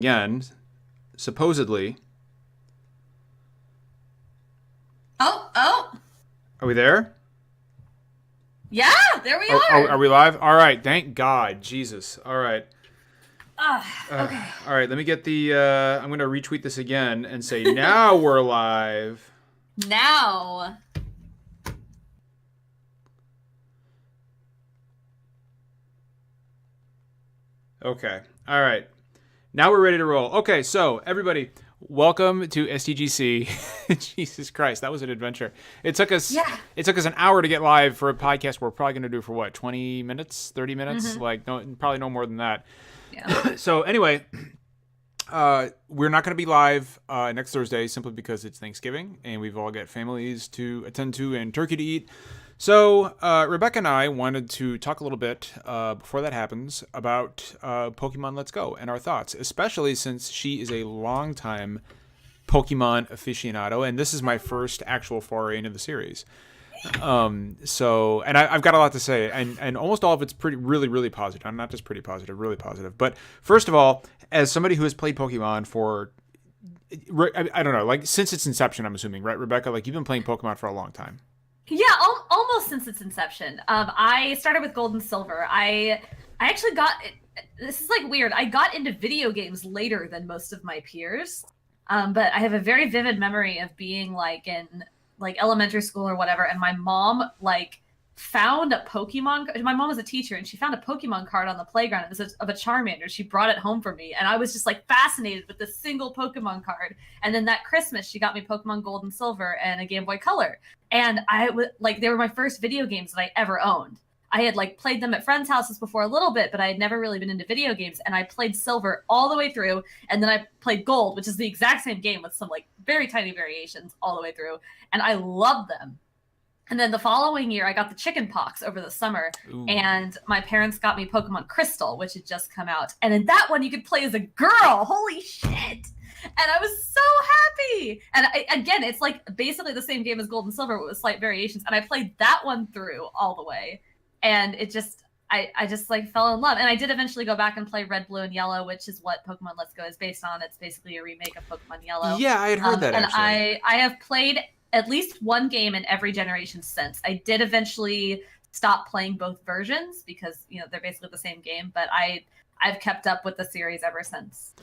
again, supposedly. Oh, Are we there? yeah, there we Are are. we live? All right, thank God. Jesus. All right. Okay. All right, let me get the. I'm going to retweet this again and say, now we're live. Now, Okay. All right. Now we're ready to roll. Okay, so everybody, welcome to SDGC. Jesus Christ, that was an adventure. It took us yeah. it took us an hour to get live for a podcast we're probably going to do for what, 20 minutes, 30 minutes? hmm Like no, probably no more than that. Yeah. So anyway, we're not going to be live next Thursday simply because it's Thanksgiving and we've all got families to attend to and turkey to eat. So Rebecca and I wanted to talk a little bit before that happens about Pokemon Let's Go and our thoughts, especially since she is a longtime Pokemon aficionado, and this is my first actual foray into the series. And I've got a lot to say, and almost all of it's really positive. I'm not just pretty positive, really positive. But first of all, as somebody who has played Pokemon for, I don't know, like since its inception, I'm assuming, right, Rebecca? Like you've been playing Pokemon for a long time. Yeah, almost since its inception. I started with Gold and Silver. I actually got this is like weird. I got into video games later than most of my peers. But I have a very vivid memory of being like in like elementary school or whatever, and my mom like found a Pokemon. My mom was a teacher, and she found a Pokemon card on the playground. It was of a Charmander. She brought it home for me, and I was just like fascinated with this single Pokemon card. And then that Christmas, she got me Pokemon Gold and Silver and a Game Boy Color, and I was like, they were my first video games that I ever owned. I had like played them at friends' houses before a little bit, but I had never really been into video games. And I played Silver all the way through, and then I played Gold, which is the exact same game with some like very tiny variations all the way through, and I loved them. And then the following year, I got the chicken pox over the summer, Ooh. and my parents got me Pokemon Crystal, which had just come out. And in that one, you could play as a girl. Holy shit! And I was so happy. And again, it's like basically the same game as Gold and Silver with slight variations. And I played that one through all the way, and it just I just like fell in love. And I did eventually go back and play Red, Blue, and Yellow, which is what Pokemon Let's Go is based on. It's basically a remake of Pokemon Yellow. Yeah, I had heard that And actually. I have played at least one game in every generation since. I did eventually stop playing both versions because they're basically the same game, but I've kept up with the series ever since.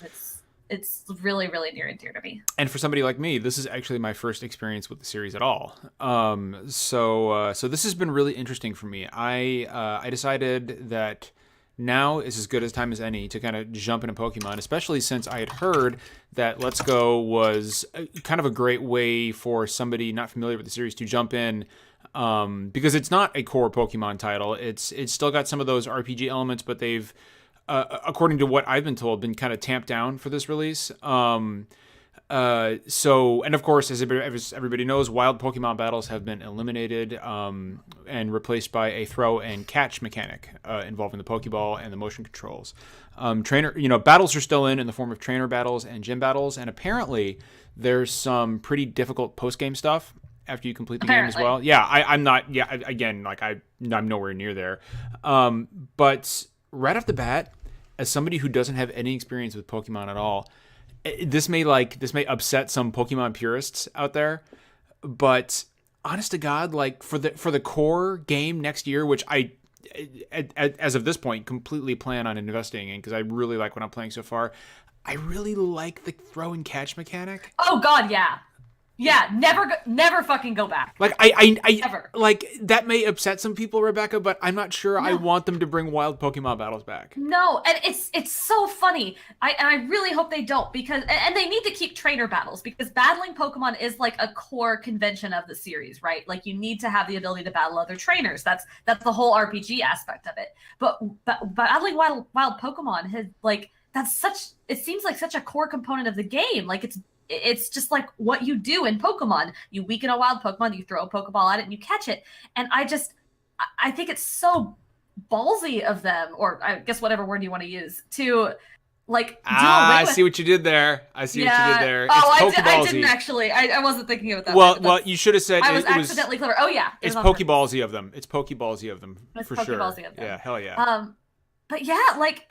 It's really near and dear to me. And for somebody like me, this is actually my first experience with the series at all. So this has been really interesting for me. I decided that now is as good as time as any to kind of jump into Pokemon, especially since I had heard that Let's Go was kind of a great way for somebody not familiar with the series to jump in. Because it's not a core Pokemon title. It's still got some of those RPG elements, but they've according to what I've been told, been kind of tamped down for this release. And of course, as everybody knows, wild Pokemon battles have been eliminated and replaced by a throw and catch mechanic involving the Pokeball and the motion controls. Battles are still in the form of trainer battles and gym battles, and apparently there's some pretty difficult post game stuff after you complete the game as Apparently. well. Yeah, I'm not. Yeah, again, like I'm nowhere near there. But right off the bat, as somebody who doesn't have any experience with Pokemon at all, this may upset some Pokemon purists out there, but honest to God, like for the core game next year, which I as of this point completely plan on investing in because I really like what I'm playing so far. I really like the throw and catch mechanic. Oh God, yeah. Yeah, never fucking go back. Like I Ever. like that may upset some people, Rebecca, but I'm not sure I No. want them to bring wild Pokemon battles back. No, and it's so funny. I really hope they don't, because and they need to keep trainer battles, because battling Pokemon is like a core convention of the series, right? Like you need to have the ability to battle other trainers. That's the whole RPG aspect of it. But battling wild Pokemon has like that's such it seems like such a core component of the game. Like it's just like what you do in Pokemon. You weaken a wild Pokemon, you throw a Pokeball at it, and you catch it. And I think it's so ballsy of them, or I guess whatever word you want to use, to like do away I with. see what you did there. I see what you did there. Oh, It's I didn't Pokeballsy. actually. I wasn't thinking of it that way. Well, you should have said I was it was. accidentally clever. Oh yeah, it It's was on purpose. Pokeballsy of them. It's Pokeballsy of them It's for sure. Pokeballsy of them. Yeah, hell yeah. Um, but yeah, like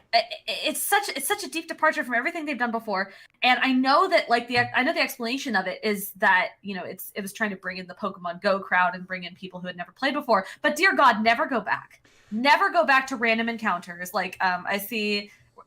it's such a deep departure from everything they've done before. And I know that like I know the explanation of it is that it was trying to bring in the Pokemon Go crowd and bring in people who had never played before. But dear God, never go back. Never go back to random encounters. Like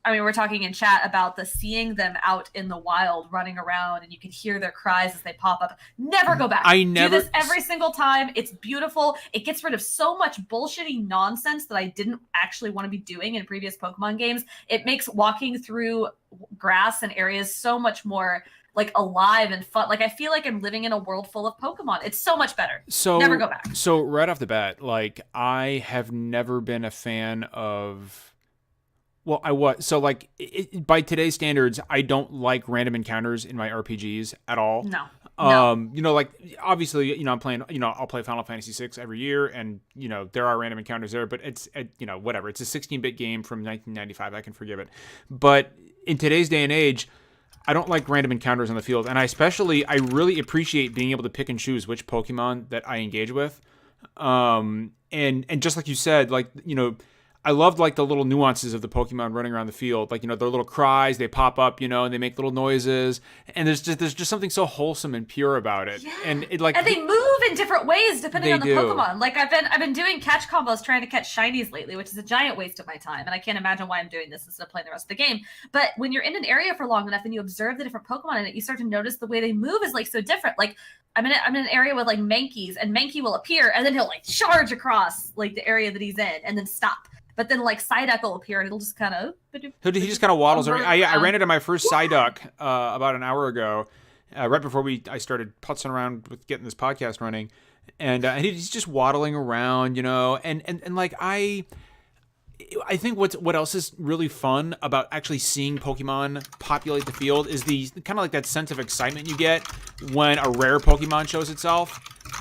I mean, we're talking in chat about the seeing them out in the wild running around and you can hear their cries as they pop up. Never go back. I never do this every single time. It's beautiful. It gets rid of so much bullshitty nonsense that I didn't actually want to be doing in previous Pokemon games. It makes walking through grass and areas so much more like alive and fun. Like I feel like I'm living in a world full of Pokemon. It's so much better. So never go back. So right off the bat, like I have never been a fan of. Well, I was. So, like, by today's standards, I don't like random encounters in my RPGs at all. No. You know, like, obviously, I'm playing, I'll play Final Fantasy VI every year, and, there are random encounters there, but it's, whatever. It's a 16-bit game from 1995. I can forgive it. But in today's day and age, I don't like random encounters on the field, and I really appreciate being able to pick and choose which Pokemon that I engage with. And just like you said, like, I loved like the little nuances of the Pokemon running around the field, like their little cries, they pop up, and they make little noises, and there's just something so wholesome and pure about it. Yeah. And they move in different ways depending on the do. Pokemon. Like I've been doing catch combos trying to catch shinies lately, which is a giant waste of my time, and I can't imagine why I'm doing this instead of playing the rest of the game. But when you're in an area for long enough and you observe the different Pokemon in it, you start to notice the way they move is like so different. Like I'm in an area with like Mankeys, and Mankey will appear and then he'll like charge across like the area that he's in and then stop. But then, like, Psyduck will appear, and it'll just kind of... He just kind of waddles around. I ran into my first Psyduck about an hour ago, right before I started putzing around with getting this podcast running. And he's just waddling around, and like, I think what else is really fun about actually seeing Pokemon populate the field is the kind of like that sense of excitement you get when a rare Pokemon shows itself.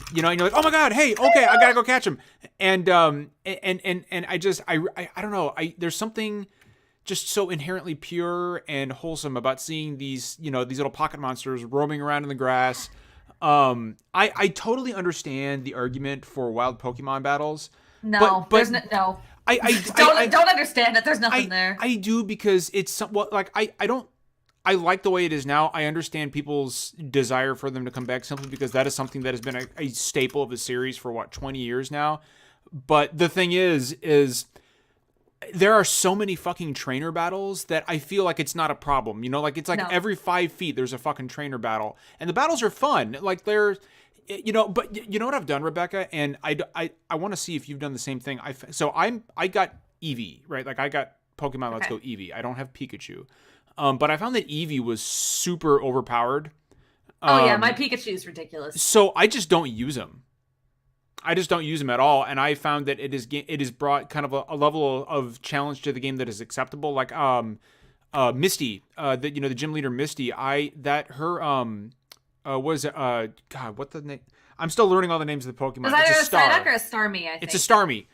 And you're like, oh my God, hey, okay, I gotta go catch him. And I don't know. There's something just so inherently pure and wholesome about seeing these little pocket monsters roaming around in the grass. I totally understand the argument for wild Pokemon battles. No, but no. I don't understand it. There's nothing there. I do, because it's like I like the way it is now. I understand people's desire for them to come back simply because that is something that has been a staple of the series for 20 years now. But the thing is there are so many fucking trainer battles that I feel like it's not a problem. Like it's like every 5 feet there's a fucking trainer battle, and the battles are fun. Like they're, but you know what I've done, Rebecca, and I want to see if you've done the same thing. I got Eevee, right? Like I got Pokemon Let's Go Eevee. I don't have Pikachu. But I found that Eevee was super overpowered. Oh yeah, my Pikachu is ridiculous. So I just don't use him. I just don't use him at all, and I found that it has brought kind of a level of challenge to the game that is acceptable. Like Misty, the gym leader Misty. God, what the name? I'm still learning all the names of the Pokemon. It's either a Psyduck or a Starmie, I think. It's a Starmie.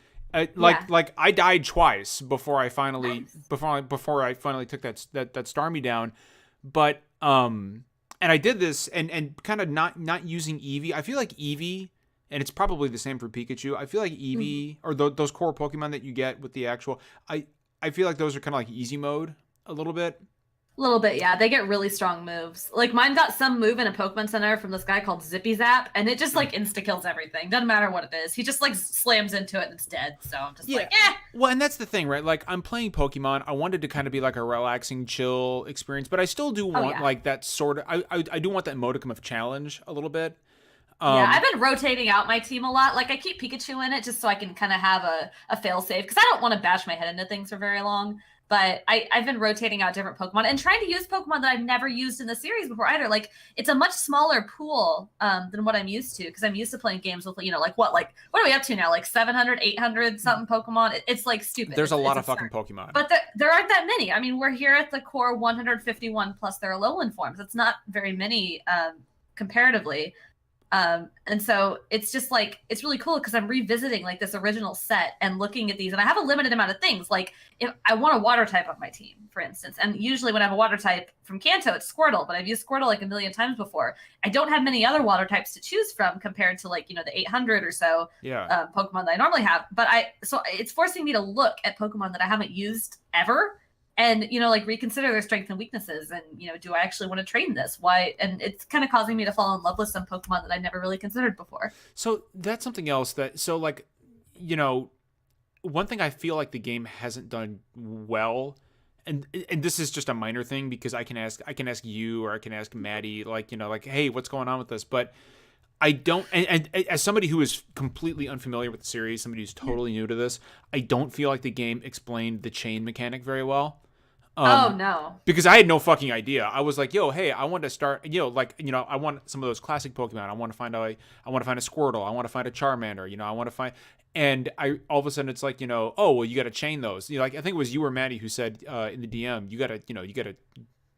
Like I died twice before I finally took that Starmie down, but and I did this and kind of not using Eevee. I feel like Eevee, and it's probably the same for Pikachu. I feel like Eevee or those core Pokemon that you get with the actual, I feel like those are kind of like easy mode a little bit. A little bit, yeah. They get really strong moves. Like mine got some move in a Pokemon Center from this guy called Zippy Zap, and it just like insta kills everything. Doesn't matter what it is. He just like slams into it and it's dead. So I'm just like, eh. Well, and that's the thing, right? Like I'm playing Pokemon. I wanted to kind of be like a relaxing, chill experience, but I still do want like that sort of. I do want that modicum of challenge a little bit. Yeah, I've been rotating out my team a lot. Like I keep Pikachu in it just so I can kind of have a fail safe because I don't want to bash my head into things for very long. But I've been rotating out different Pokemon and trying to use Pokemon that I've never used in the series before either. Like it's a much smaller pool than what I'm used to because I'm used to playing games with, like what are we up to now? Like 700, 800 something Pokemon. It's like stupid. There's a lot of fucking Pokemon. But there aren't that many. I mean, we're here at the core 151 plus there are Alolan forms. It's not very many comparatively. And so it's just like, it's really cool because I'm revisiting like this original set and looking at these, and I have a limited amount of things. Like if I want a water type on my team, for instance, and usually when I have a water type from Kanto, it's Squirtle, but I've used Squirtle like a million times before. I don't have many other water types to choose from compared to like, the 800 or so Pokemon that I normally have. But so it's forcing me to look at Pokemon that I haven't used ever and like reconsider their strengths and weaknesses, and do I actually want to train this? Why? And it's kind of causing me to fall in love with some Pokemon that I never really considered before. So that's something else like one thing I feel like the game hasn't done well, and this is just a minor thing because I can ask you, or I can ask Maddie, like hey, what's going on with this? But I don't, and as somebody who is completely unfamiliar with the series, somebody who's totally new to this, I don't feel like the game explained the chain mechanic very well. Oh no! Because I had no fucking idea. I was like, "Yo, hey, I want to start. I want some of those classic Pokemon. I want to find a Squirtle. I want to find a Charmander. I want to find." And I all of a sudden it's like, oh well, you got to chain those. I think it was you or Maddie who said in the DM, you got to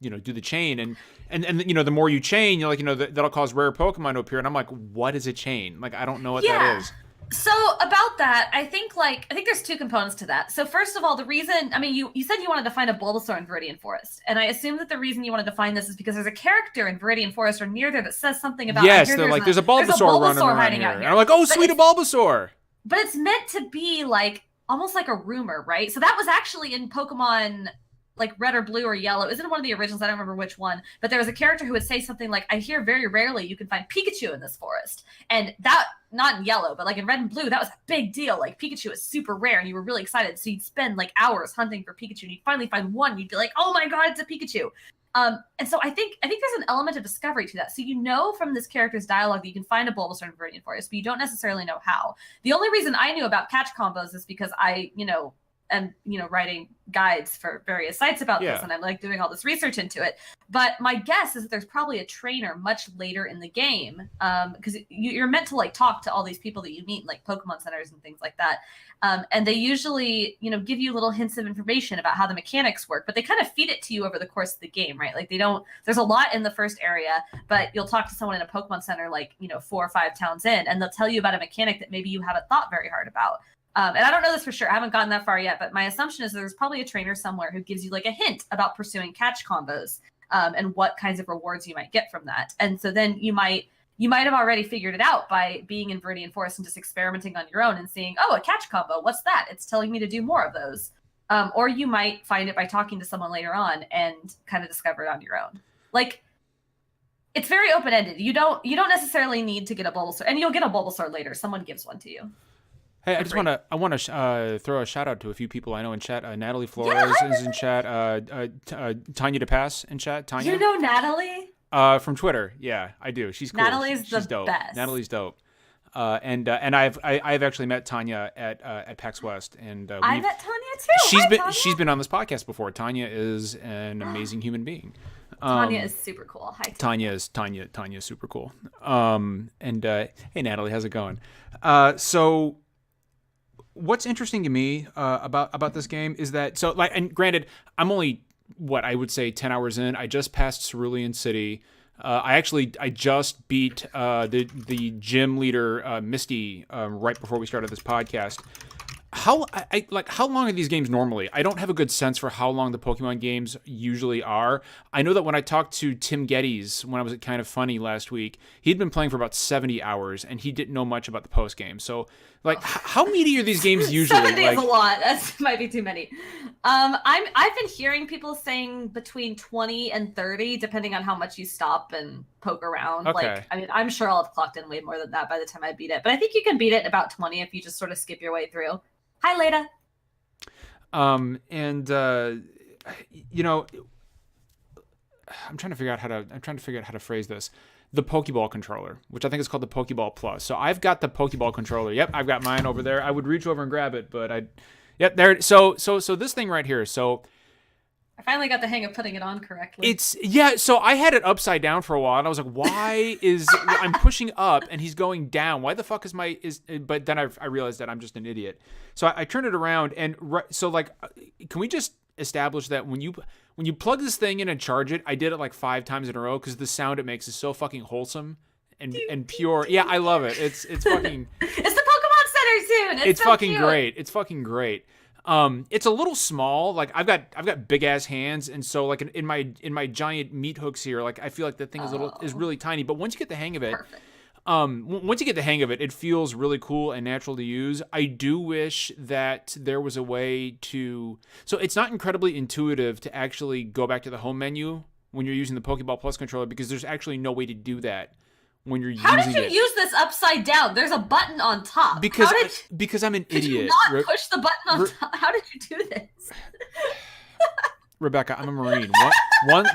do the chain, and the more you chain, that'll cause rare Pokemon to appear. And I'm like, what is a chain? Like, I don't know what that is. So about that, I think there's two components to that. So first of all, the reason, you said you wanted to find a Bulbasaur in Viridian Forest, and I assume that the reason you wanted to find this is because there's a character in Viridian Forest or near there that says something about. Yes, they're like, there's a Bulbasaur running around here. And I'm like, oh, sweet, a Bulbasaur. But it's meant to be like almost like a rumor, right? So that was actually in Pokemon like Red or Blue or Yellow. Isn't one of the originals? I don't remember which one. But there was a character who would say something like, I hear very rarely you can find Pikachu in this forest. And that, not in Yellow, but like in Red and Blue, that was a big deal. Like Pikachu is super rare and you were really excited. So you'd spend like hours hunting for Pikachu and you'd finally find one. You'd be like, oh my God, it's a Pikachu. And so I think there's an element of discovery to that. So from this character's dialogue that you can find a Bulbasaur in Viridian Forest, but you don't necessarily know how. The only reason I knew about catch combos is because I, am writing guides for various sites about this, and I'm like doing all this research into it. But my guess is that there's probably a trainer much later in the game, because you're meant to like talk to all these people that you meet in like Pokemon centers and things like that, and they usually give you little hints of information about how the mechanics work, but they kind of feed it to you over the course of the game, right? Like there's a lot in the first area, but you'll talk to someone in a Pokemon center like 4 or 5 towns in, and they'll tell you about a mechanic that maybe you haven't thought very hard about. And I don't know this for sure. I haven't gotten that far yet, but my assumption is there's probably a trainer somewhere who gives you like a hint about pursuing catch combos, and what kinds of rewards you might get from that. And so then you might have already figured it out by being in Viridian Forest and just experimenting on your own and seeing, oh, a catch combo, what's that? It's telling me to do more of those. Or you might find it by talking to someone later on and kind of discover it on your own. Like, it's very open-ended. You don't necessarily need to get a Bulbasaur, and you'll get a Bulbasaur later. Someone gives one to you. Hey, I want to throw a shout out to a few people I know in chat. Natalie Flores is in chat. Tanya DePass in chat. Tanya. You know Natalie? From Twitter. Yeah, I do. She's cool. She's the dope. best. Natalie's dope. And I've actually met Tanya at PAX West, and I met Tanya too. She's been on this podcast before. Tanya is an amazing human being. Tanya is super cool. Hi, Tanya is super cool. Hey Natalie, how's it going? So what's interesting to me about this game is that, and granted, I'm only I would say 10 hours in. I just passed Cerulean City. I just beat the gym leader Misty right before we started this podcast. How long are these games normally? I don't have a good sense for how long the Pokemon games usually are. I know that when I talked to Tim Geddes when I was at Kind of Funny last week, he'd been playing for about 70 hours and he didn't know much about the post game. So, how meaty are these games usually? 70 is a lot. That might be too many. I've been hearing people saying between 20 and 30, depending on how much you stop and poke around. Okay. I'm sure I'll have clocked in way more than that by the time I beat it. But I think you can beat it in about 20 if you just sort of skip your way through. Hi, Leda. I'm trying to figure out how to phrase this. The Pokeball controller, which I think is called the Pokeball Plus. So I've got the Pokeball controller. Yep, I've got mine over there. I would reach over and grab it, but there. So this thing right here. So I finally got the hang of putting it on correctly. So I had it upside down for a while, and I was like, why is I'm pushing up and he's going down? Why the fuck but then I realized that I'm just an idiot. So I turned it around, and can we just establish that when you plug this thing in and charge it, I did it like 5 times in a row because the sound it makes is so fucking wholesome and pure. Yeah, I love it. It's fucking. It's the Pokemon Center tune. It's so fucking cute. great. It's fucking great. It's a little small. Like I've got big ass hands, and so like in my giant meat hooks here, like I feel like the thing is really tiny. But once you get the hang of it, Perfect. Once you get the hang of it, it feels really cool and natural to use. I do wish that there was a way to. So it's not incredibly intuitive to actually go back to the home menu when you're using the Pokeball Plus controller, because there's actually no way to do that when you're using it. How did you use this upside down? There's a button on top. Because I'm an idiot. Did you not push the button on top? How did you do this? Rebecca, I'm a Marine.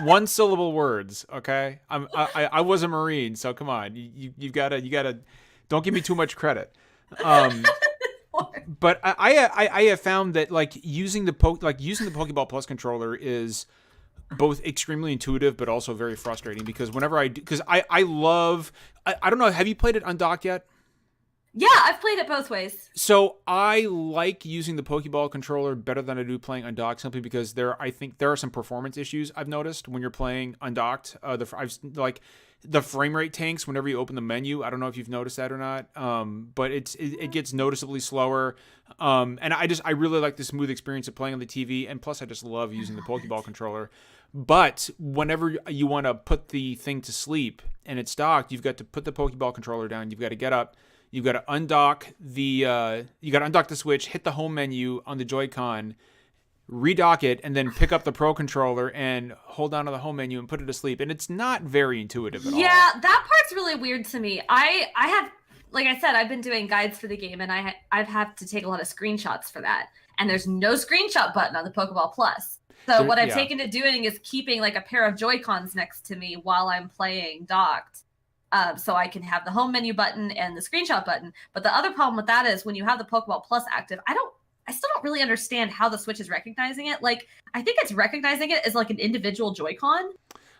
One syllable words, okay? I was a Marine, so come on. You gotta don't give me too much credit. But I have found that like using the Pokeball Plus controller is both extremely intuitive but also very frustrating, because whenever I don't know, have you played it undocked yet? Yeah, I've played it both ways. So I like using the Pokeball controller better than I do playing undocked, simply because I think there are some performance issues I've noticed when you're playing undocked. The frame rate tanks whenever you open the menu. I don't know if you've noticed that or not, but it gets noticeably slower. And I really like the smooth experience of playing on the TV, and plus I just love using the Pokeball controller. But whenever you want to put the thing to sleep and it's docked, you've got to put the Pokeball controller down. You've got to get up. You've got to undock the Switch, hit the home menu on the Joy-Con, redock it, and then pick up the Pro controller and hold down to the home menu and put it to sleep. And it's not very intuitive at all. Yeah, that part's really weird to me. I have, like I said, I've been doing guides for the game, and I've had to take a lot of screenshots for that. And there's no screenshot button on the Pokeball Plus. So what I've taken to doing is keeping like a pair of Joy-Cons next to me while I'm playing docked. So I can have the home menu button and the screenshot button. But the other problem with that is when you have the Pokeball Plus active, I still don't really understand how the Switch is recognizing it. Like, I think it's recognizing it as like an individual Joy-Con.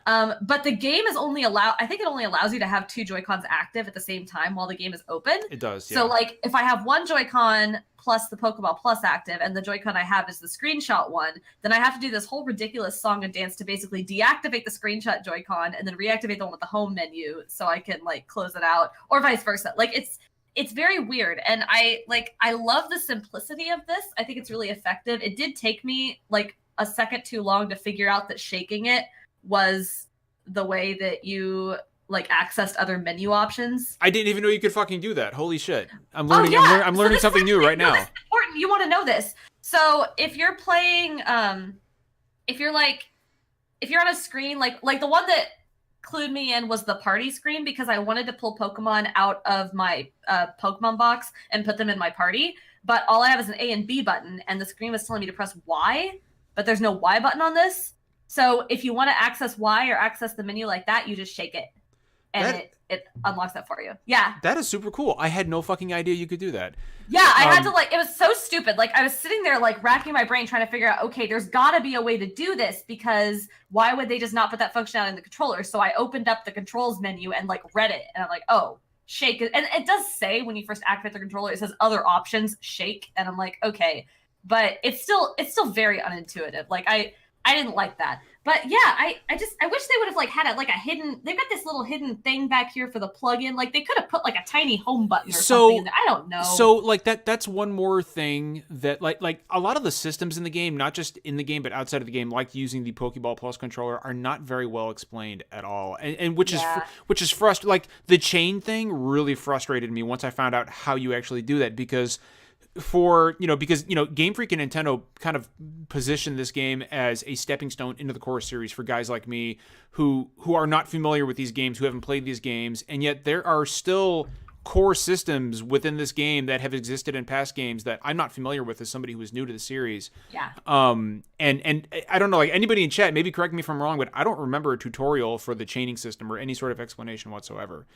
But the game is only I think it only allows you to have two Joy-Cons active at the same time while the game is open. It does, yeah. So like if I have one Joy-Con plus the Pokeball Plus active and the Joy-Con I have is the screenshot one, then I have to do this whole ridiculous song and dance to basically deactivate the screenshot Joy-Con and then reactivate the one with the home menu so I can like close it out, or vice versa. Like it's very weird, and I love the simplicity of this. I think it's really effective. It did take me like a second too long to figure out that shaking it was the way that you like accessed other menu options. I didn't even know you could fucking do that. Holy shit. I'm learning I'm learning something new right now. This is important. You want to know this. So if you're playing if you're on a screen like the one that clued me in was the party screen, because I wanted to pull Pokemon out of my Pokemon box and put them in my party, but all I have is an A and B button, and the screen was telling me to press Y, but there's no Y button on this. So if you want to access Y or access the menu like that, you just shake it, and it unlocks that for you. Yeah. That is super cool. I had no fucking idea you could do that. Yeah, I had to it was so stupid. Like I was sitting there like racking my brain trying to figure out, okay, there's gotta be a way to do this, because why would they just not put that functionality in the controller? So I opened up the controls menu and like read it, and I'm like, oh, shake it. And it does say when you first activate the controller, it says other options, shake. And I'm like, okay, but it's still very unintuitive. Like I didn't like that. But yeah, I wish they would have like had a hidden. They've got this little hidden thing back here for the plug-in. Like they could have put like a tiny home button or something in there. I don't know. So like that's one more thing that like a lot of the systems in the game, not just in the game but outside of the game, like using the Pokeball Plus controller, are not very well explained at all. And which is frustrating. Like the chain thing really frustrated me once I found out how you actually do that, because Game Freak and Nintendo kind of position this game as a stepping stone into the core series for guys like me who are not familiar with these games, who haven't played these games, and yet there are still core systems within this game that have existed in past games that I'm not familiar with as somebody who is new to the series. Yeah. And I don't know, like anybody in chat, maybe correct me if I'm wrong, but I don't remember a tutorial for the chaining system or any sort of explanation whatsoever.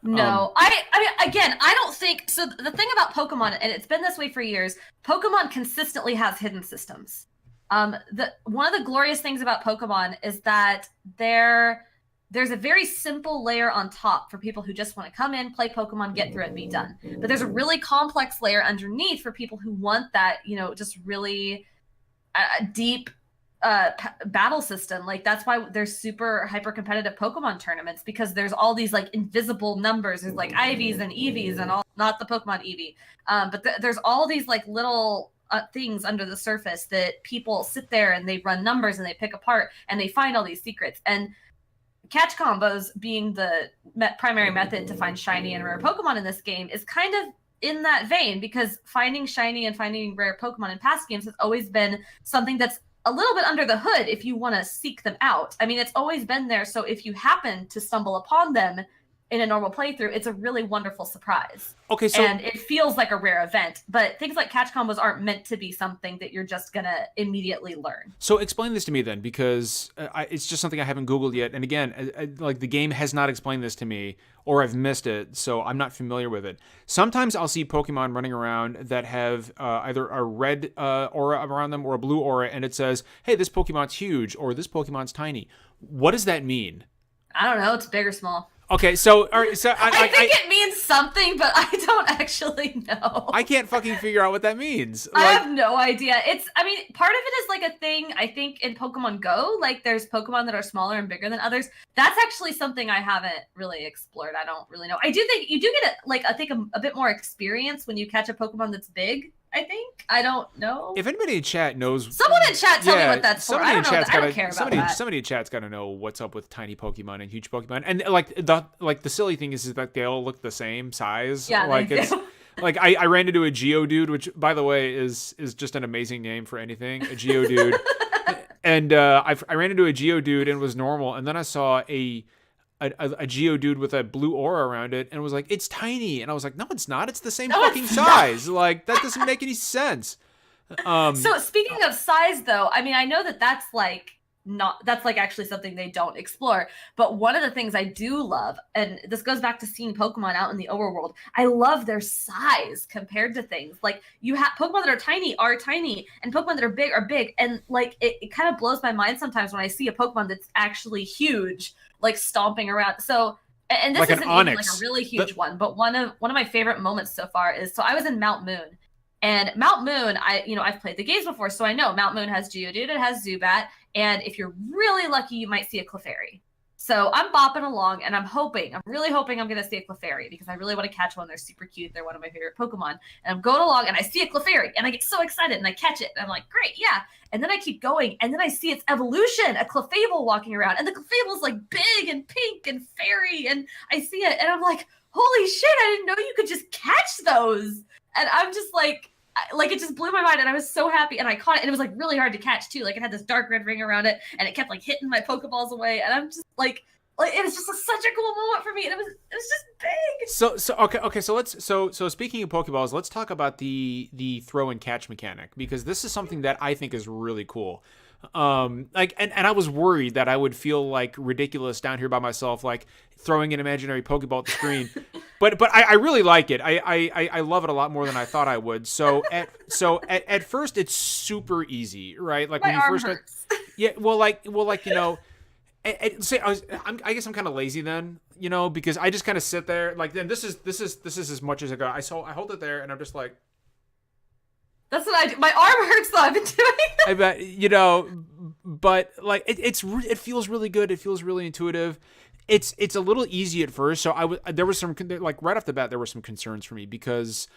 No, I mean, again, I don't think so. The thing about Pokemon, and it's been this way for years, Pokemon consistently has hidden systems. One of the glorious things about Pokemon is that there's a very simple layer on top for people who just want to come in, play Pokemon, get through it, and be done. But there's a really complex layer underneath for people who want that, just really deep battle system. Like that's why there's super hyper competitive Pokemon tournaments, because there's all these like invisible numbers. There's like IVs and EVs and all, not the Pokemon EV, but there's all these like little things under the surface that people sit there and they run numbers and they pick apart and they find all these secrets. And catch combos being the primary method to find shiny and rare Pokemon in this game is kind of in that vein, because finding shiny and finding rare Pokemon in past games has always been something that's a little bit under the hood if you want to seek them out. I mean, it's always been there. So if you happen to stumble upon them in a normal playthrough, it's a really wonderful surprise. Okay, so and it feels like a rare event, but things like catch combos aren't meant to be something that you're just gonna immediately learn. So explain this to me then, because it's just something I haven't Googled yet. And again, like the game has not explained this to me, or I've missed it, so I'm not familiar with it. Sometimes I'll see Pokemon running around that have either a red aura around them or a blue aura, and it says, hey, this Pokemon's huge, or this Pokemon's tiny. What does that mean? I don't know. It's big or small. Okay, so all right, so I think it means something, but I don't actually know. I can't fucking figure out what that means. I have no idea. I mean, part of it is like a thing, I think, in Pokemon Go. Like, there's Pokemon that are smaller and bigger than others. That's actually something I haven't really explored. I don't really know. I do think you do get, a bit more experience when you catch a Pokemon that's big, I think. I don't know. If anybody in chat knows... Someone in chat tell me what that's for. I don't know. I don't care about that. Somebody in chat's got to know what's up with tiny Pokemon and huge Pokemon. And the silly thing is that they all look the same size. Yeah, like it's like I ran into a Geodude, which by the way is just an amazing name for anything. A Geodude. And I ran into a Geodude and was normal, and then I saw a Geodude with a blue aura around it, and was like, it's tiny. And I was like, no, it's not. It's the same fucking size. Like, that doesn't make any sense. So speaking of size, though, I mean, I know that's actually something they don't explore. But one of the things I do love, and this goes back to seeing Pokemon out in the overworld, I love their size compared to things. Like, you have Pokemon that are tiny, and Pokemon that are big. And like, it kind of blows my mind sometimes when I see a Pokemon that's actually huge, like stomping around. So, and this like isn't even like a really huge one, but one of my favorite moments so far is, so I was in Mount Moon. And Mount Moon, I've played the games before, so I know Mount Moon has Geodude, it has Zubat, and if you're really lucky, you might see a Clefairy. So I'm bopping along, and I'm really hoping I'm going to see a Clefairy, because I really want to catch one. They're super cute. They're one of my favorite Pokemon. And I'm going along, and I see a Clefairy, and I get so excited, and I catch it. And I'm like, great, yeah. And then I keep going, and then I see its evolution, a Clefable walking around. And the Clefable's like big and pink and fairy, and I see it, and I'm like, holy shit, I didn't know you could just catch those. And I'm just like it just blew my mind, and I was so happy, and I caught it, and it was like really hard to catch too. Like, it had this dark red ring around it, and it kept like hitting my Pokeballs away, and I'm just like it was just such a cool moment for me, and it was just big. So speaking of Pokeballs, let's talk about the throw and catch mechanic, because this is something that I think is really cool. And I was worried that I would feel like ridiculous down here by myself, like throwing an imaginary Pokeball at the screen, but I really like it. I love it a lot more than I thought I would. So at first it's super easy, right? Like, my when you arm first hurts. yeah, I guess I'm kind of lazy then, because I just kind of sit there, like, then this is as much as I go. I hold it there, and I'm just like. That's what I do. My arm hurts, though. I've been doing that. I bet, but like it feels really good. It feels really intuitive. It's a little easy at first. So there was some, like, right off the bat, there were some concerns for me, because,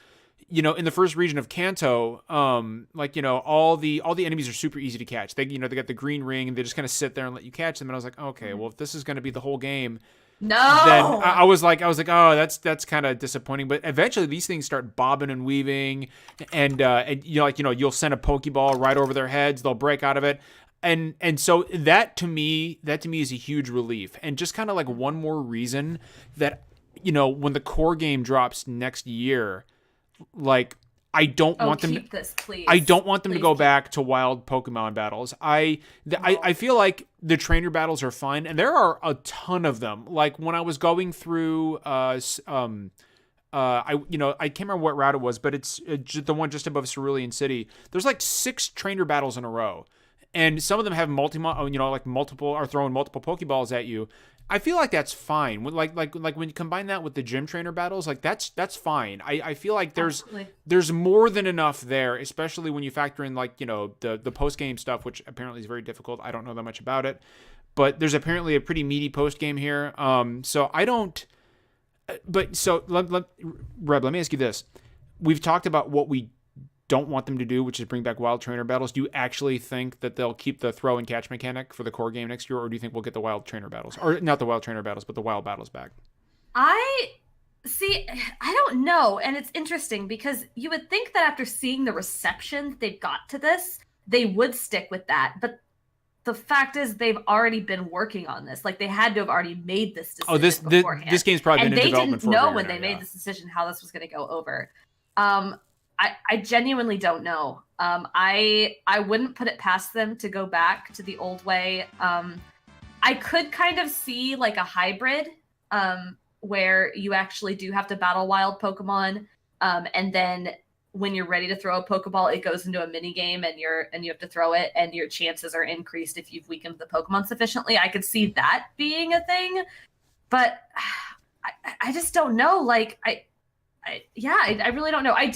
in the first region of Kanto, all the enemies are super easy to catch. They got the green ring, and they just kind of sit there and let you catch them. And I was like, okay, well, if this is going to be the whole game, no. Then I was like, oh, that's kind of disappointing. But eventually, these things start bobbing and weaving, and you'll send a Pokeball right over their heads. They'll break out of it, and so that to me is a huge relief, and just kind of like one more reason that, when the core game drops next year, like, I don't want them. Keep this, please. I don't want them Please to go back to wild Pokemon battles. I feel like the trainer battles are fun, and there are a ton of them. Like, when I was going through, I can't remember what route it was, but it's the one just above Cerulean City. There's like 6 trainer battles in a row, and some of them have multiple are throwing multiple Pokeballs at you. I feel like that's fine. Like when you combine that with the gym trainer battles, like that's fine. I feel like there's more than enough there, especially when you factor in like, the post game stuff, which apparently is very difficult. I don't know that much about it, but there's apparently a pretty meaty post game here. So I don't. But so Reb, let me ask you this: we've talked about what we don't want them to do, which is bring back wild trainer battles. Do you actually think that they'll keep the throw and catch mechanic for the core game next year, or do you think we'll get the wild trainer battles, or not the wild trainer battles, but the wild battles back? I don't know, and it's interesting because you would think that after seeing the reception they've got to this, they would stick with that, but the fact is they've already been working on this. Like, they had to have already made this decision beforehand. This game's probably been in development for a and they didn't know very when they made this decision how this was going to go over. I genuinely don't know. I wouldn't put it past them to go back to the old way. I could kind of see like a hybrid where you actually do have to battle wild Pokemon, and then when you're ready to throw a Pokeball, it goes into a mini game and you have to throw it, and your chances are increased if you've weakened the Pokemon sufficiently. I could see that being a thing, but I just don't know. Like I really don't know. I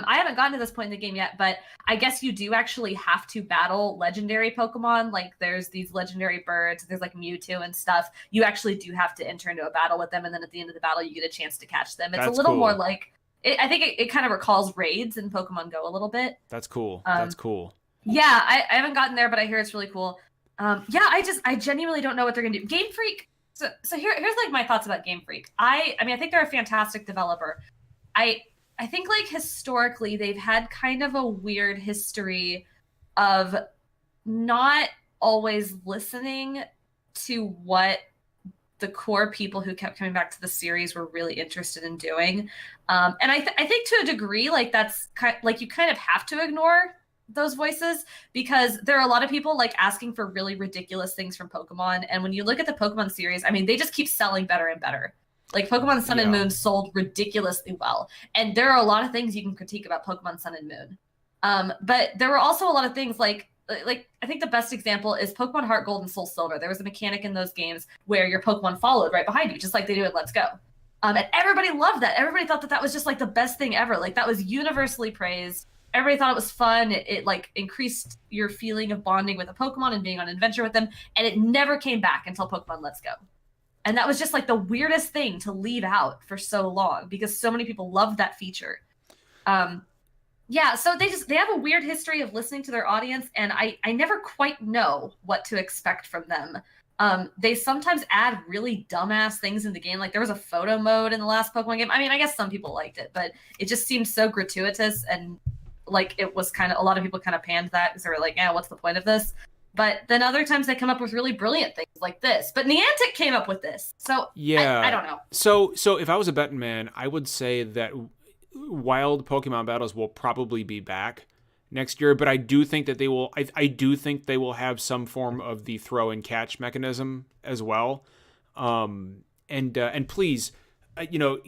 haven't gotten to this point in the game yet, but I guess you do actually have to battle legendary Pokemon. Like, there's these legendary birds, there's like Mewtwo and stuff. You actually do have to enter into a battle with them, and then at the end of the battle, you get a chance to catch them. It's a little more like, I think it kind of recalls raids in Pokemon Go a little bit. That's cool. That's cool. Yeah, I haven't gotten there, but I hear it's really cool. I genuinely don't know what they're gonna do. Game Freak. So here's like my thoughts about Game Freak. I think they're a fantastic developer. I think like historically they've had kind of a weird history of not always listening to what the core people who kept coming back to the series were really interested in doing. And I think to a degree, like that's like you kind of have to ignore those voices, because there are a lot of people like asking for really ridiculous things from Pokemon. And when you look at the Pokemon series, I mean, they just keep selling better and better. Like Pokemon Sun and Moon sold ridiculously well. And there are a lot of things you can critique about Pokemon Sun and Moon. But there were also a lot of things like I think the best example is Pokemon Heart Gold and Soul Silver. There was a mechanic in those games where your Pokemon followed right behind you, just like they do at Let's Go. And everybody loved that. Everybody thought that was just like the best thing ever. Like, that was universally praised. Everybody thought it was fun. It like increased your feeling of bonding with a Pokemon and being on an adventure with them. And it never came back until Pokemon Let's Go. And that was just like the weirdest thing to leave out for so long, because so many people loved that feature. So they have a weird history of listening to their audience, and I never quite know what to expect from them. They sometimes add really dumbass things in the game. Like, there was a photo mode in the last Pokemon game. I mean, I guess some people liked it, but it just seemed so gratuitous, and like it was kind of, a lot of people kind of panned that because they were like, yeah, what's the point of this? But then other times they come up with really brilliant things like this. But Niantic came up with this. So yeah, I don't know. So if I was a betting man, I would say that wild Pokemon battles will probably be back next year, but I do think that they will. I do think they will have some form of the throw and catch mechanism as well. And please,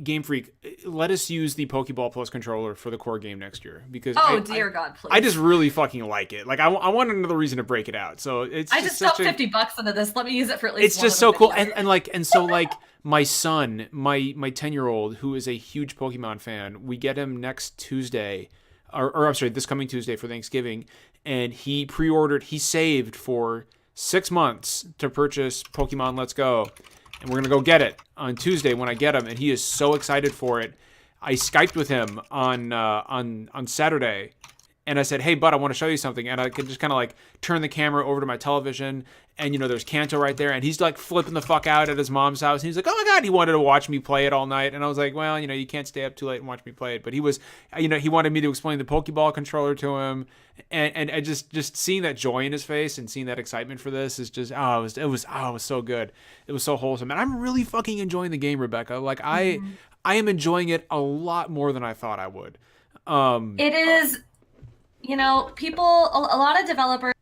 Game Freak, let us use the Pokeball Plus controller for the core game next year, because God, please! I just really fucking like it. Like, I want another reason to break it out. So it's I just stuffed $50 into this. Let me use it for at least. It's just so cool, and so my son, my 10-year-old, who is a huge Pokemon fan, we get him next Tuesday, or I'm sorry, this coming Tuesday for Thanksgiving, and he saved for 6 months to purchase Pokemon Let's Go. And we're going to go get it on Tuesday when I get him. And he is so excited for it. I Skyped with him on Saturday. And I said, hey, bud, I want to show you something. And I could just kind of like turn the camera over to my television. And, there's Kanto right there. And he's like flipping the fuck out at his mom's house. And he's like, oh, my God, he wanted to watch me play it all night. And I was like, well, you can't stay up too late and watch me play it. But he was, he wanted me to explain the Pokeball controller to him. And I just seeing that joy in his face and seeing that excitement for this is just, it was so good. It was so wholesome. And I'm really fucking enjoying the game, Rebecca. Like, I am enjoying it a lot more than I thought I would. It is, people, a lot of developers,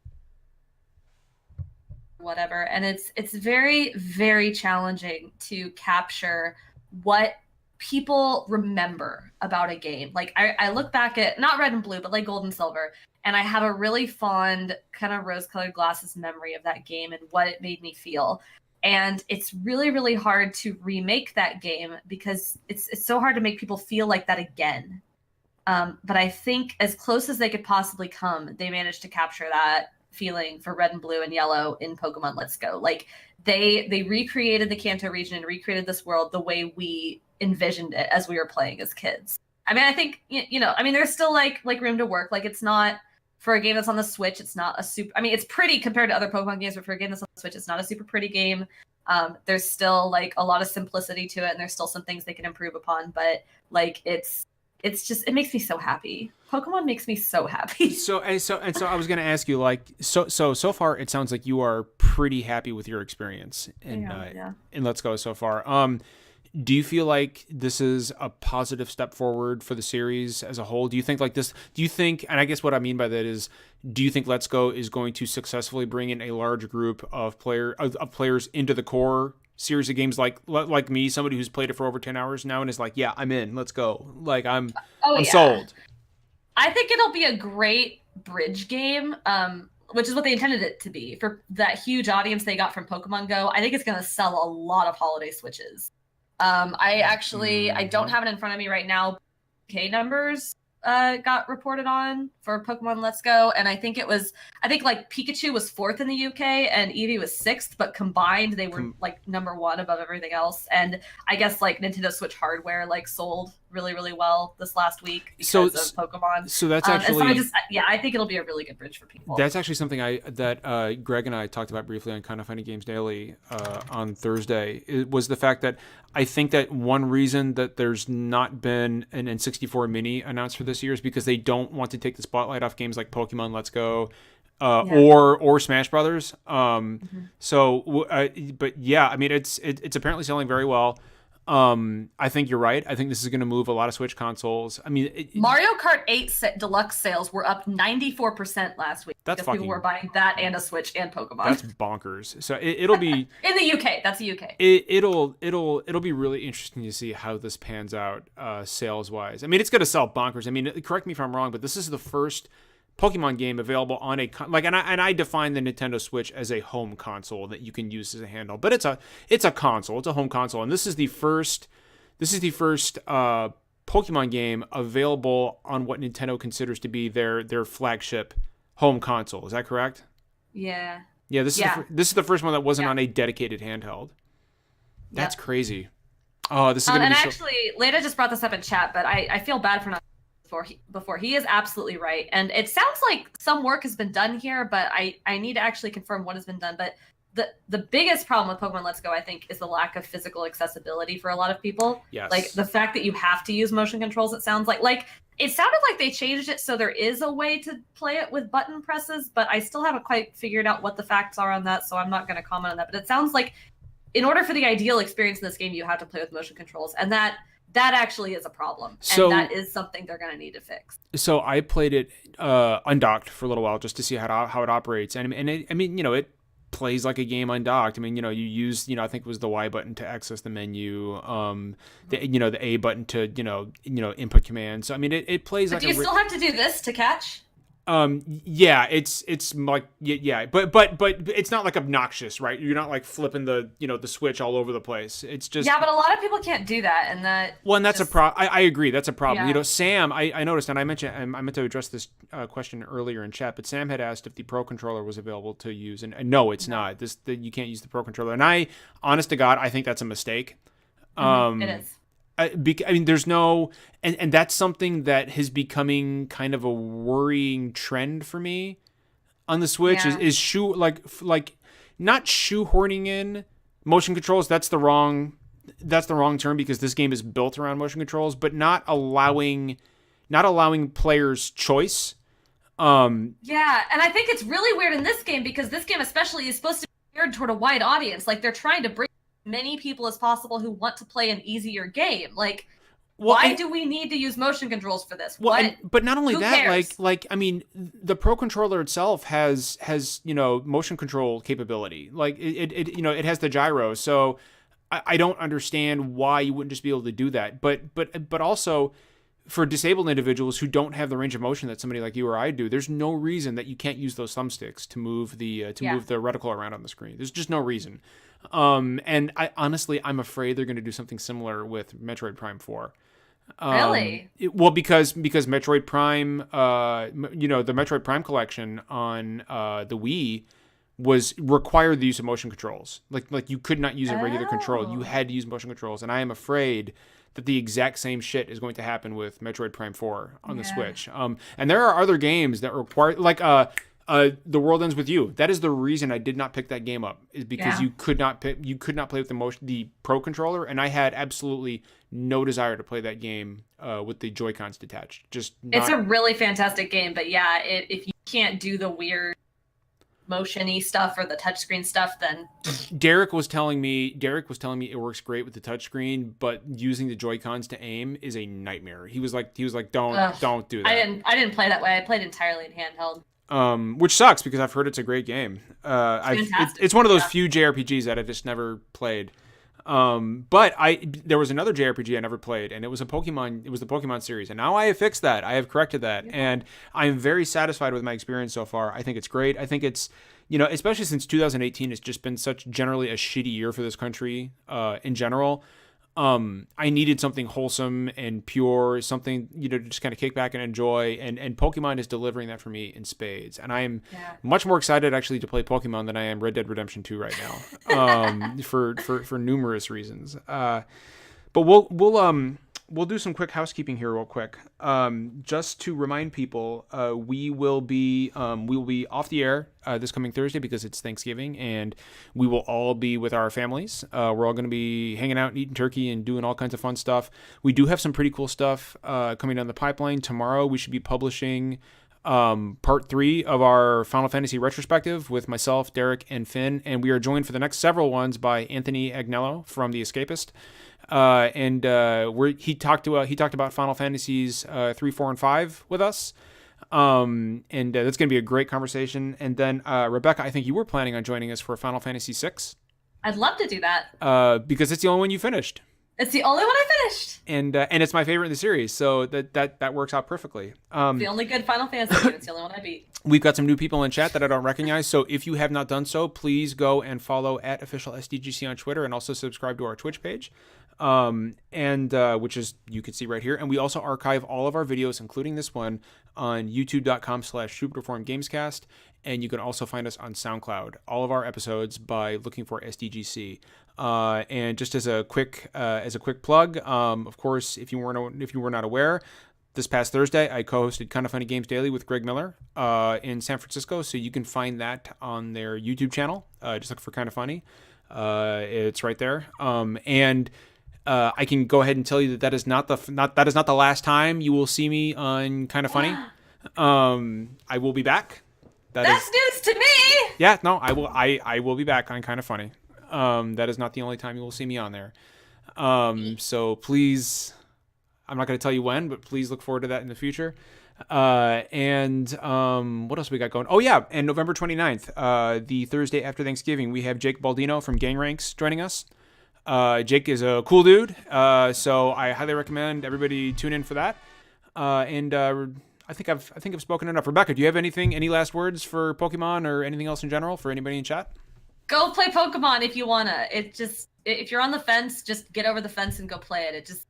whatever, and it's very, very challenging to capture what people remember about a game. Like, I look back at not Red and Blue, but like Gold and Silver, And I have a really fond kind of rose-colored glasses memory of that game and what it made me feel. And it's really, really hard to remake that game because it's so hard to make people feel like that again. But I think as close as they could possibly come, they managed to capture that feeling for red and blue and yellow in Pokemon Let's Go. Like they recreated the Kanto region and recreated this world the way we envisioned it as we were playing as kids. I mean, I think I mean, there's still like room to work. Like it's not for a game that's on the Switch. It's not a super. I mean, it's pretty compared to other Pokemon games, but for a game that's on the Switch, it's not a super pretty game. There's still like a lot of simplicity to it, and there's still some things they can improve upon. But like it's just it makes me so happy. Pokemon makes me so happy. So I was going to ask you, like, so far it sounds like you are pretty happy with your experience in Let's Go so far. Do you feel like this is a positive step forward for the series as a whole? Do you think and I guess what I mean by that is, do you think Let's Go is going to successfully bring in a large group of players into the core series of games, like me, somebody who's played it for over 10 hours now and is like, yeah, I'm in, let's go. Like I'm sold. I think it'll be a great bridge game, which is what they intended it to be. For that huge audience they got from Pokemon Go, I think it's going to sell a lot of holiday Switches. I don't have it in front of me right now. K numbers got reported on for Pokemon Let's Go, and I think like Pikachu was 4th in the UK and Eevee was 6th, but combined they were like number 1 above everything else. And I guess like Nintendo Switch hardware like sold really, really well this last week because of Pokemon. So that's actually I think it'll be a really good bridge for people. That's actually something that Greg and I talked about briefly on Kind of Funny Games Daily on Thursday. It was the fact that I think that one reason that there's not been an N64 Mini announced for this year is because they don't want to take the spotlight off games like Pokemon Let's Go or Smash Brothers. But yeah, I mean it's apparently selling very well. I think you're right. I think this is going to move a lot of Switch consoles. I mean, Mario Kart 8 Deluxe sales were up 94% last week. That's because people were buying that and a Switch and Pokemon. That's bonkers. So it'll be in the UK. That's the UK. It'll be really interesting to see how this pans out sales wise. I mean, it's going to sell bonkers. I mean, correct me if I'm wrong, but this is the first Pokemon game available on and I define the Nintendo Switch as a home console that you can use as a handle, but it's a console, it's a home console, and this is the first Pokemon game available on what Nintendo considers to be their flagship home console. Is that correct? Yeah. Yeah. This is the first one that wasn't on a dedicated handheld. That's crazy. Oh, this is gonna be actually, Leda just brought this up in chat, but I feel bad for not. Before he is absolutely right, and it sounds like some work has been done here, but I need to actually confirm what has been done. But the biggest problem with Pokemon Let's Go, I think, is the lack of physical accessibility for a lot of people. Yes. Like the fact that you have to use motion controls. It sounds like it sounded like they changed it so there is a way to play it with button presses, but I still haven't quite figured out what the facts are on that, so I'm not going to comment on that. But it sounds like in order for the ideal experience in this game, you have to play with motion controls, and that actually is a problem, and that is something they're going to need to fix. So I played it undocked for a little while just to see how it operates, and it plays like a game undocked. I mean, you use I think it was the Y button to access the menu, the A button to input commands. So I mean, it plays. But like. Do you still have to do this to catch? Yeah, it's like but it's not like obnoxious, right? You're not like flipping the the switch all over the place. It's just but a lot of people can't do that, and that. Well, and that's a problem. I agree, that's a problem. Yeah. Sam, I noticed, and I meant to address this question earlier in chat, but Sam had asked if the Pro Controller was available to use, and no, it's not. You can't use the Pro Controller, and honest to God, I think that's a mistake. It is. I mean, there's no, and that's something that is becoming kind of a worrying trend for me on the Switch. Yeah. Is not shoehorning in motion controls. That's the wrong term, because this game is built around motion controls, but not allowing players choice. Yeah, and I think it's really weird in this game, because this game especially is supposed to be geared toward a wide audience. Like they're trying to bring many people as possible who want to play an easier game. Like, why do we need to use motion controls for this? But not only that, like I mean, the Pro Controller itself has motion control capability. Like it has the gyro. So I don't understand why you wouldn't just be able to do that. But also, for disabled individuals who don't have the range of motion that somebody like you or I do, there's no reason that you can't use those thumbsticks to move the move the reticle around on the screen. There's just no reason. And I'm afraid they're going to do something similar with Metroid Prime 4. Really? Because Metroid Prime, the Metroid Prime collection on the Wii required the use of motion controls. Like you could not use a regular control. You had to use motion controls. And I am afraid that the exact same shit is going to happen with Metroid Prime 4 on the Switch. And there are other games that require, like The World Ends With You. That is the reason I did not pick that game up, is because you could not play with the Pro controller, and I had absolutely no desire to play that game with the Joy-Cons detached. It's a really fantastic game, but if you can't do the weird motion-y stuff or the touchscreen stuff, then Derek was telling me it works great with the touchscreen, but using the Joy-Cons to aim is a nightmare. He was like don't do that. I didn't play that way. I played entirely in handheld. Which sucks because I've heard it's a great game. It's one of those few JRPGs that I just never played. But there was another JRPG I never played, and it was the Pokemon series. And now I have fixed that. I have corrected that. Yeah. And I'm very satisfied with my experience so far. I think it's great. I think it's, especially since 2018 has just been such generally a shitty year for this country, in general. I needed something wholesome and pure, something, to just kind of kick back and enjoy. And Pokemon is delivering that for me in spades. And I am much more excited actually to play Pokemon than I am Red Dead Redemption 2 right now, for numerous reasons. But we'll do some quick housekeeping here real quick. Just to remind people, we will be off the air this coming Thursday because it's Thanksgiving, and we will all be with our families. We're all going to be hanging out and eating turkey and doing all kinds of fun stuff. We do have some pretty cool stuff coming down the pipeline. Tomorrow we should be publishing part 3 of our Final Fantasy retrospective with myself, Derek, and Finn, and we are joined for the next several ones by Anthony Agnello from The Escapist. He talked about Final Fantasies 3, 4, and 5 with us. That's going to be a great conversation. And then, Rebecca, I think you were planning on joining us for Final Fantasy 6. I'd love to do that. Because it's the only one you finished. It's the only one I finished. And it's my favorite in the series, so that works out perfectly. The only good Final Fantasy game. It's the only one I beat. We've got some new people in chat that I don't recognize, so if you have not done so, please go and follow @official SDGC on Twitter, and also subscribe to our Twitch page. Which is, you can see right here. And we also archive all of our videos, including this one, on youtube.com/SuperDeformedGamescast. And you can also find us on SoundCloud, all of our episodes, by looking for SDGC. And just as a quick plug, of course, if you were not aware, this past Thursday, I co-hosted Kinda Funny Games Daily with Greg Miller in San Francisco. So you can find that on their YouTube channel. Just look for Kinda Funny. It's right there. I can go ahead and tell you that is not the last time you will see me on Kinda Funny. I will be back. That's news to me. Yeah, no, I will be back on Kinda Funny. That is not the only time you will see me on there. So please, I'm not going to tell you when, but please look forward to that in the future. What else we got going? Oh yeah, and November 29th, the Thursday after Thanksgiving, we have Jake Baldino from Gang Ranks joining us. Jake is a cool dude, so I highly recommend everybody tune in for that. I think I've spoken enough. Rebecca, do you have any last words for Pokemon or anything else in general for anybody in chat? Go play Pokemon if you wanna. If you're on the fence, just get over the fence and go play it. It's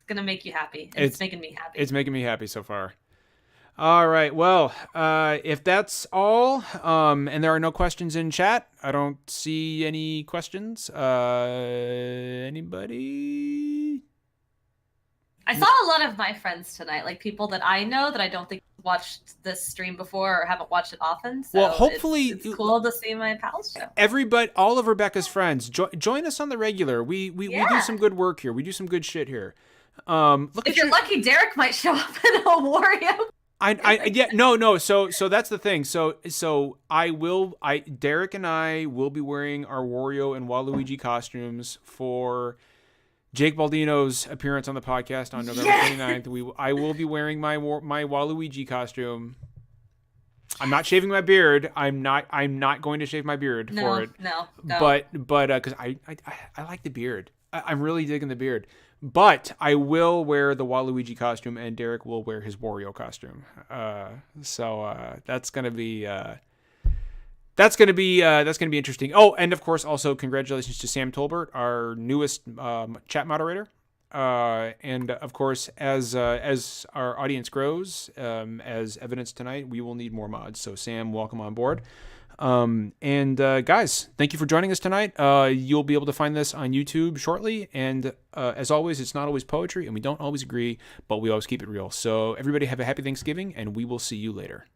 gonna make you happy. It's making me happy. It's making me happy so far. All right. Well, if that's all, and there are no questions in chat, I don't see any questions. Anybody? I saw a lot of my friends tonight, like people that I know that I don't think watched this stream before or haven't watched it often. So well, hopefully it's cool to see my pals show. Everybody, all of Rebecca's friends, join us on the regular. We do some good work here. We do some good shit here. If you're lucky, Derek might show up in a Wario. No. So that's the thing. So Derek and I will be wearing our Wario and Waluigi costumes for Jake Baldino's appearance on the podcast on November 29th. I will be wearing my Waluigi costume. I'm not shaving my beard. I'm not going to shave my beard for it. No. But because I like the beard. I'm really digging the beard. But I will wear the Waluigi costume, and Derek will wear his Wario costume. So that's gonna be that's gonna be interesting. Oh, and of course, also congratulations to Sam Tolbert, our newest chat moderator. And of course, as our audience grows, as evidenced tonight, we will need more mods. So Sam, welcome on board. And guys, thank you for joining us tonight. You'll be able to find this on YouTube shortly. And as always, it's not always poetry, and we don't always agree, but we always keep it real. So everybody have a happy Thanksgiving, and we will see you later.